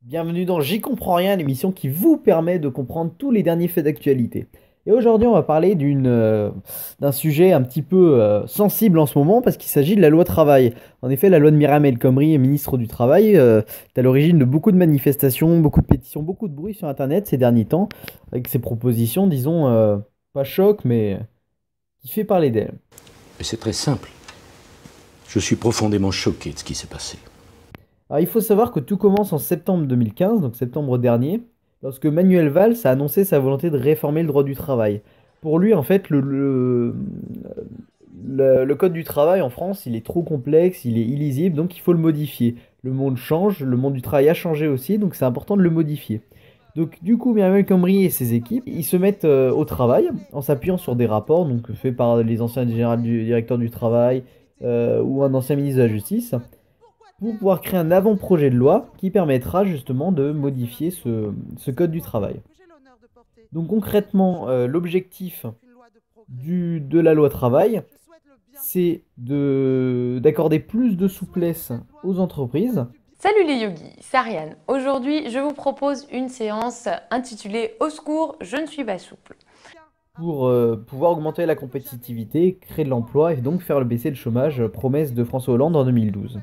Bienvenue dans J'y comprends rien, l'émission qui vous permet de comprendre tous les derniers faits d'actualité. Et aujourd'hui, on va parler d'un sujet un petit peu sensible en ce moment parce qu'il s'agit de la loi travail. En effet, la loi de Myriam El Khomri, ministre du Travail, est à l'origine de beaucoup de manifestations, beaucoup de pétitions, beaucoup de bruit sur Internet ces derniers temps, avec ses propositions, disons, pas choc, mais qui fait parler d'elle. Et c'est très simple. Je suis profondément choqué de ce qui s'est passé. Alors, il faut savoir que tout commence en septembre 2015, donc septembre dernier, lorsque Manuel Valls a annoncé sa volonté de réformer le droit du travail. Pour lui, en fait, le code du travail en France, il est trop complexe, il est illisible, donc il faut le modifier. Le monde change, le monde du travail a changé aussi, donc c'est important de le modifier. Donc du coup, Myriam El Khomri et ses équipes, ils se mettent au travail en s'appuyant sur des rapports donc, faits par les anciens directeurs du travail ou un ancien ministre de la Justice pour pouvoir créer un avant-projet de loi qui permettra justement de modifier ce code du travail. Donc concrètement, l'objectif de la loi travail, c'est d'accorder plus de souplesse aux entreprises Salut les yogis, c'est Ariane. Aujourd'hui, je vous propose une séance intitulée Au secours, je ne suis pas souple. pour pouvoir augmenter la compétitivité, créer de l'emploi et donc faire baisser le chômage, promesse de François Hollande en 2012.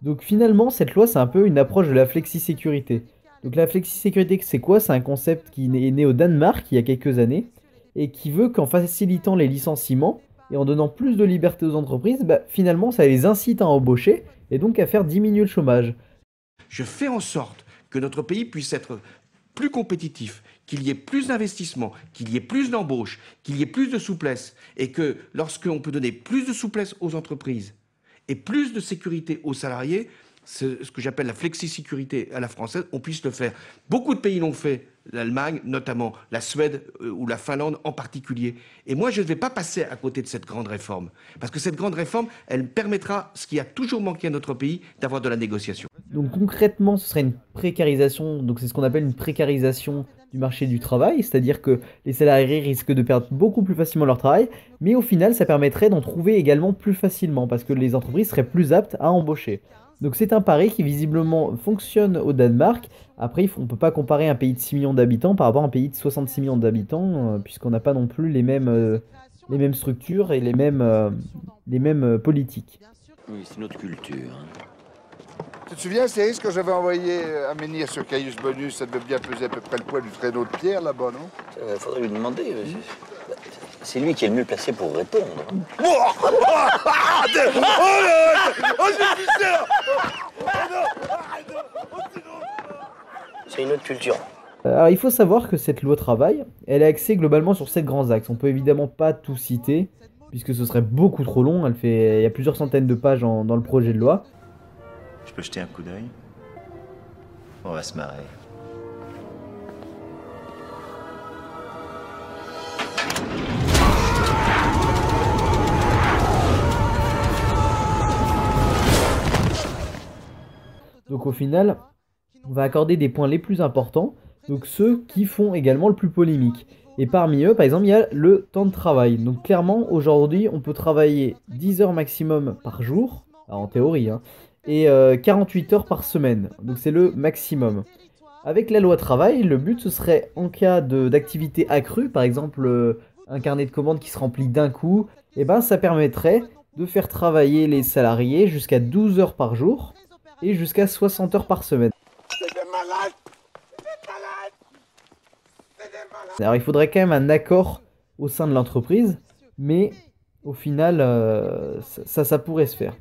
Donc finalement, cette loi, c'est un peu une approche de la flexi-sécurité. Donc la flexi-sécurité, c'est quoi? C'est un concept qui est né au Danemark il y a quelques années et qui veut qu'en facilitant les licenciements et en donnant plus de liberté aux entreprises, bah, finalement, ça les incite à embaucher et donc à faire diminuer le chômage. Je fais en sorte que notre pays puisse être plus compétitif, qu'il y ait plus d'investissements, qu'il y ait plus d'embauches, qu'il y ait plus de souplesse, et que lorsqu'on peut donner plus de souplesse aux entreprises et plus de sécurité aux salariés, ce que j'appelle la flexi-sécurité à la française, on puisse le faire. Beaucoup de pays l'ont fait, l'Allemagne notamment, la Suède ou la Finlande en particulier. Et moi, je ne vais pas passer à côté de cette grande réforme, parce que cette grande réforme, elle permettra, ce qui a toujours manqué à notre pays, d'avoir de la négociation. Donc concrètement, ce serait une précarisation, donc c'est ce qu'on appelle une précarisation du marché du travail, c'est-à-dire que les salariés risquent de perdre beaucoup plus facilement leur travail, mais au final, ça permettrait d'en trouver également plus facilement, parce que les entreprises seraient plus aptes à embaucher. Donc c'est un pari qui visiblement fonctionne au Danemark. Après, on ne peut pas comparer un pays de 6 millions d'habitants par rapport à un pays de 66 millions d'habitants, puisqu'on n'a pas non plus les mêmes structures et les mêmes politiques. Oui, c'est notre culture. Hein. Tu te souviens, Céris, que j'avais envoyé à menhir sur Caius Bonus, ça devait bien peser à peu près le poids du traîneau de pierre là-bas, non? Faudrait lui demander. C'est lui qui est le mieux placé pour répondre. Oh, j'ai vu ça! C'est une autre culture. Alors, il faut savoir que cette loi travail, elle est axée globalement sur 7 grands axes. On peut évidemment pas tout citer, puisque ce serait beaucoup trop long. Il y a plusieurs centaines de pages dans le projet de loi. Je peux jeter un coup d'œil? On va se marrer. Donc au final, on va accorder des points les plus importants, donc ceux qui font également le plus polémique. Et parmi eux, par exemple, il y a le temps de travail. Donc clairement, aujourd'hui, on peut travailler 10 heures maximum par jour, en théorie, hein, et 48 heures par semaine. Donc c'est le maximum. Avec la loi travail, le but ce serait en cas d'activité accrue, par exemple un carnet de commandes qui se remplit d'un coup, et ben ça permettrait de faire travailler les salariés jusqu'à 12 heures par jour et jusqu'à 60 heures par semaine. Alors il faudrait quand même un accord au sein de l'entreprise, mais au final ça pourrait se faire.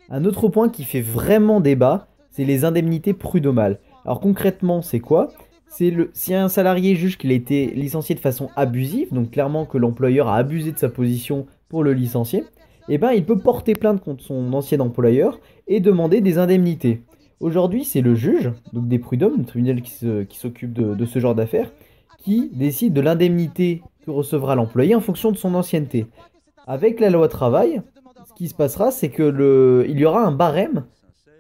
Un autre point qui fait vraiment débat, c'est les indemnités prud'homales. Alors concrètement, c'est quoi? Si un salarié juge qu'il a été licencié de façon abusive, donc clairement que l'employeur a abusé de sa position pour le licencier, eh ben, il peut porter plainte contre son ancien employeur et demander des indemnités. Aujourd'hui, c'est le juge, donc des prud'hommes, le tribunal qui s'occupe de ce genre d'affaires, qui décide de l'indemnité que recevra l'employé en fonction de son ancienneté. Avec la loi travail, ce qui se passera, c'est que il y aura un barème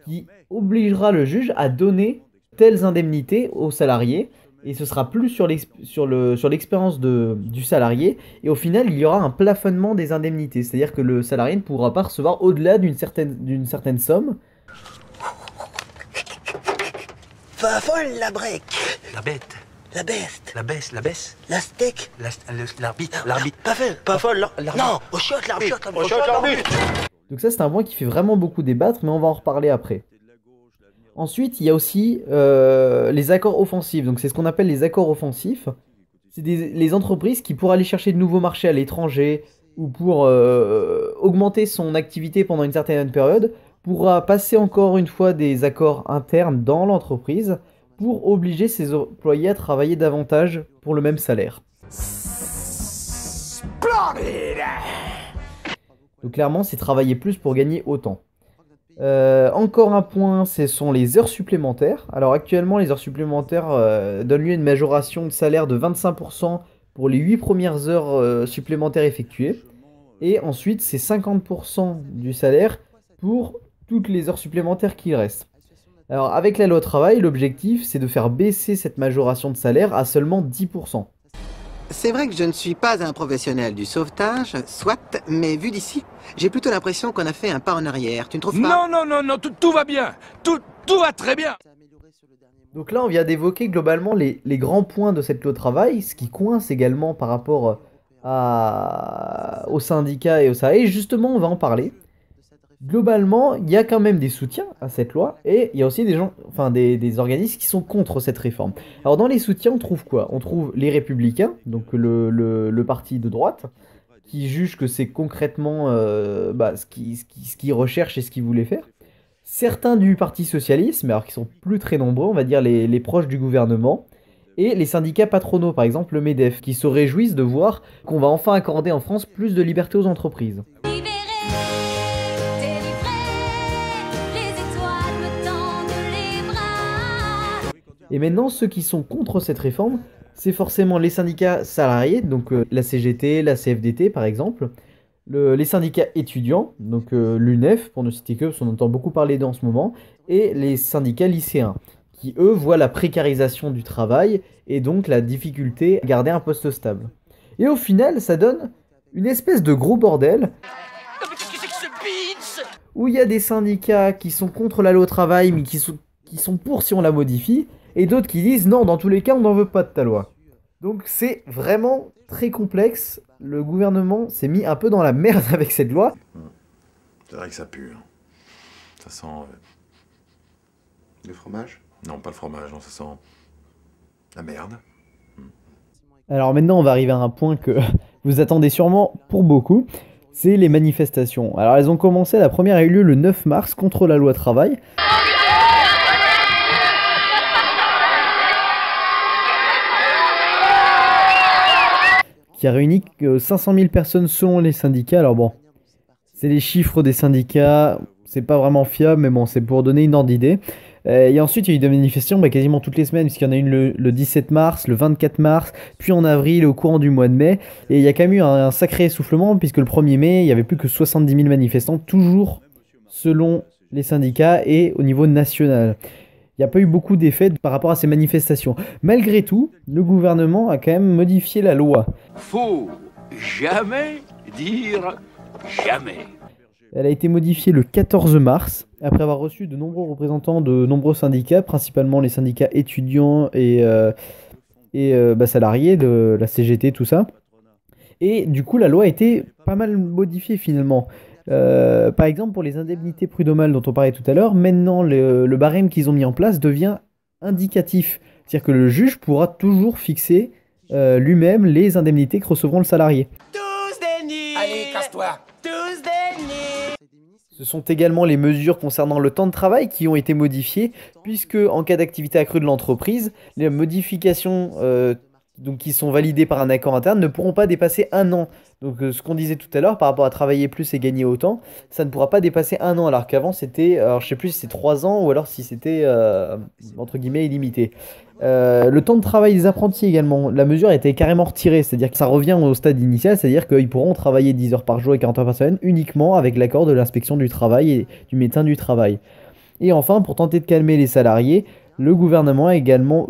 qui obligera le juge à donner telles indemnités aux salariés et ce sera plus sur l'expérience du salarié, et au final il y aura un plafonnement des indemnités, c'est-à-dire que le salarié ne pourra pas recevoir au-delà d'une certaine somme. Pas folle la break. La bête. La bête. La baisse, la baisse. La steak. L'arbitre. Pas folle. Non, au shot l'arbitre. Au shot l'arbitre. Donc ça c'est un point qui fait vraiment beaucoup débattre, mais on va en reparler après. Ensuite, il y a aussi les accords offensifs. Donc c'est ce qu'on appelle les accords offensifs. C'est les entreprises qui, pour aller chercher de nouveaux marchés à l'étranger ou pour augmenter son activité pendant une certaine période, pourra passer encore une fois des accords internes dans l'entreprise pour obliger ses employés à travailler davantage pour le même salaire. Donc clairement, c'est travailler plus pour gagner autant. Encore un point, ce sont les heures supplémentaires. Alors actuellement, les heures supplémentaires donnent lieu à une majoration de salaire de 25% pour les 8 premières heures supplémentaires effectuées. Et ensuite, c'est 50% du salaire pour toutes les heures supplémentaires qu'il reste. Alors avec la loi travail, l'objectif c'est de faire baisser cette majoration de salaire à seulement 10%. C'est vrai que je ne suis pas un professionnel du sauvetage, soit, mais vu d'ici, j'ai plutôt l'impression qu'on a fait un pas en arrière. Tu ne trouves pas? Non, tout va bien. Tout va très bien. Donc là on vient d'évoquer globalement les grands points de cette loi travail, ce qui coince également par rapport aux syndicats et aux salariés. Justement on va en parler. Globalement, il y a quand même des soutiens à cette loi et il y a aussi des organismes qui sont contre cette réforme. Alors dans les soutiens, on trouve quoi? On trouve les Républicains, donc le parti de droite, qui jugent que c'est concrètement ce qu'ils recherchent et ce qu'ils voulaient faire. Certains du Parti Socialiste, mais alors qui sont plus très nombreux, on va dire les proches du gouvernement. Et les syndicats patronaux, par exemple le MEDEF, qui se réjouissent de voir qu'on va enfin accorder en France plus de liberté aux entreprises. Et maintenant, ceux qui sont contre cette réforme, c'est forcément les syndicats salariés, donc la CGT, la CFDT par exemple, les syndicats étudiants, donc l'UNEF, pour ne citer que, parce qu'on entend beaucoup parler d'eux en ce moment, et les syndicats lycéens, qui eux voient la précarisation du travail et donc la difficulté à garder un poste stable. Et au final, ça donne une espèce de gros bordel, où il y a des syndicats qui sont contre la loi au travail, mais qui sont pour si on la modifie, et d'autres qui disent non, dans tous les cas, on n'en veut pas de ta loi. Donc c'est vraiment très complexe. Le gouvernement s'est mis un peu dans la merde avec cette loi. C'est vrai que ça pue. Hein. Ça sent... Le fromage? Non, pas le fromage, non, ça sent... la merde. Alors maintenant, on va arriver à un point que vous attendez sûrement pour beaucoup. C'est les manifestations. Alors elles ont commencé, la première a eu lieu le 9 mars contre la loi travail. Qui a réuni 500 000 personnes selon les syndicats. Alors bon, c'est les chiffres des syndicats, c'est pas vraiment fiable, mais bon, c'est pour donner une ordre d'idée. Et ensuite, il y a eu des manifestations quasiment toutes les semaines, puisqu'il y en a une le 17 mars, le 24 mars, puis en avril, au courant du mois de mai. Et il y a quand même eu un sacré essoufflement, puisque le 1er mai, il y avait plus que 70 000 manifestants, toujours selon les syndicats et au niveau national. Il n'y a pas eu beaucoup d'effets par rapport à ces manifestations. Malgré tout, le gouvernement a quand même modifié la loi. Faut jamais dire jamais. Elle a été modifiée le 14 mars, après avoir reçu de nombreux représentants de nombreux syndicats, principalement les syndicats étudiants et salariés de la CGT, tout ça. Et du coup, la loi a été pas mal modifiée finalement. Par exemple, pour les indemnités prud'homales dont on parlait tout à l'heure, maintenant le barème qu'ils ont mis en place devient indicatif. C'est-à-dire que le juge pourra toujours fixer lui-même les indemnités que recevront le salarié. Tous des nuls. Allez, casse-toi. Tous des nuls. Ce sont également les mesures concernant le temps de travail qui ont été modifiées, puisque en cas d'activité accrue de l'entreprise, les modifications donc qui sont validées par un accord interne ne pourront pas dépasser 1 an. Donc ce qu'on disait tout à l'heure par rapport à travailler plus et gagner autant, ça ne pourra pas dépasser 1 an, alors qu'avant c'était, alors je sais plus si c'est 3 ans ou alors si c'était entre guillemets illimité. Le temps de travail des apprentis également, la mesure a été carrément retirée, c'est-à-dire que ça revient au stade initial, c'est-à-dire qu'ils pourront travailler 10 heures par jour et 40 heures par semaine uniquement avec l'accord de l'inspection du travail et du médecin du travail. Et enfin, pour tenter de calmer les salariés, le gouvernement a également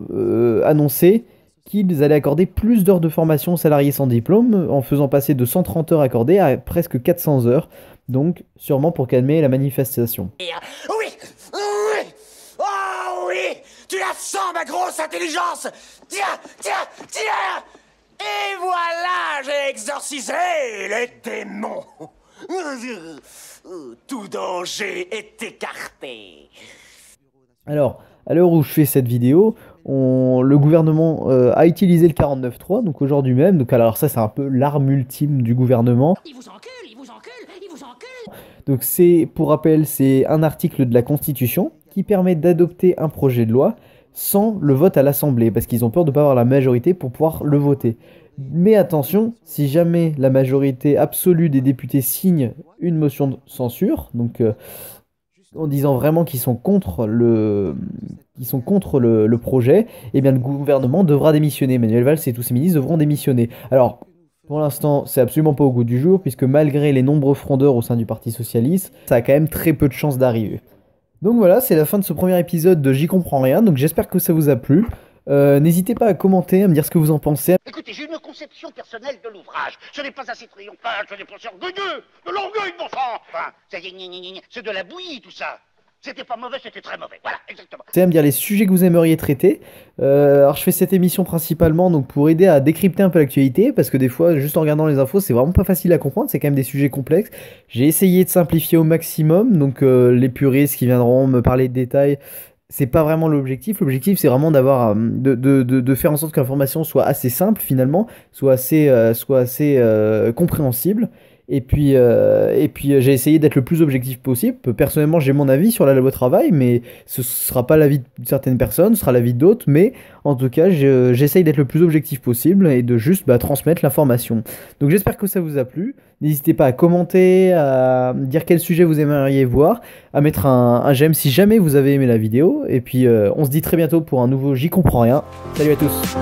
annoncé qu'ils allaient accorder plus d'heures de formation aux salariés sans diplôme, en faisant passer de 130 heures accordées à presque 400 heures, donc sûrement pour calmer la manifestation. Oui, oui, oh oui, tu la sens ma grosse intelligence. Tiens, tiens, tiens. Et voilà, j'ai exorcisé les démons. Tout danger est écarté. Alors, à l'heure où je fais cette vidéo, le gouvernement a utilisé le 49.3, donc aujourd'hui même. Donc alors ça, c'est un peu l'arme ultime du gouvernement. Il vous encule, il vous encule, il vous encule. Donc c'est, pour rappel, c'est un article de la Constitution qui permet d'adopter un projet de loi sans le vote à l'Assemblée, parce qu'ils ont peur de ne pas avoir la majorité pour pouvoir le voter. Mais attention, si jamais la majorité absolue des députés signe une motion de censure, donc en disant vraiment qu'ils sont contre le projet, eh bien le gouvernement devra démissionner. Manuel Valls et tous ses ministres devront démissionner. Alors, pour l'instant, c'est absolument pas au goût du jour, puisque malgré les nombreux frondeurs au sein du Parti Socialiste, ça a quand même très peu de chances d'arriver. Donc voilà, c'est la fin de ce premier épisode de J'y comprends rien, donc j'espère que ça vous a plu. N'hésitez pas à commenter, à me dire ce que vous en pensez. Écoutez, j'ai une conception personnelle de l'ouvrage. Ce n'est pas assez triomphal, ce n'est pas assez orgueilleux. De l'orgueil, mon sang. Enfin, c'est de la bouillie, tout ça. C'était pas mauvais, c'était très mauvais. Voilà, exactement. C'est à me dire les sujets que vous aimeriez traiter. Alors je fais cette émission principalement donc pour aider à décrypter un peu l'actualité, parce que des fois, juste en regardant les infos, c'est vraiment pas facile à comprendre, c'est quand même des sujets complexes. J'ai essayé de simplifier au maximum, donc les puristes qui viendront me parler de détails, c'est pas vraiment l'objectif. L'objectif, c'est vraiment d'avoir de faire en sorte que l'information soit assez simple finalement, soit assez compréhensible. Et puis j'ai essayé d'être le plus objectif possible. Personnellement, j'ai mon avis sur la loi travail, mais ce sera pas l'avis de certaines personnes, ce sera l'avis d'autres. Mais en tout cas, j'essaye d'être le plus objectif possible et de juste transmettre l'information. Donc j'espère que ça vous a plu. N'hésitez pas à commenter, à dire quel sujet vous aimeriez voir, à mettre un j'aime si jamais vous avez aimé la vidéo. Et puis on se dit très bientôt pour un nouveau J'y comprends rien. Salut à tous.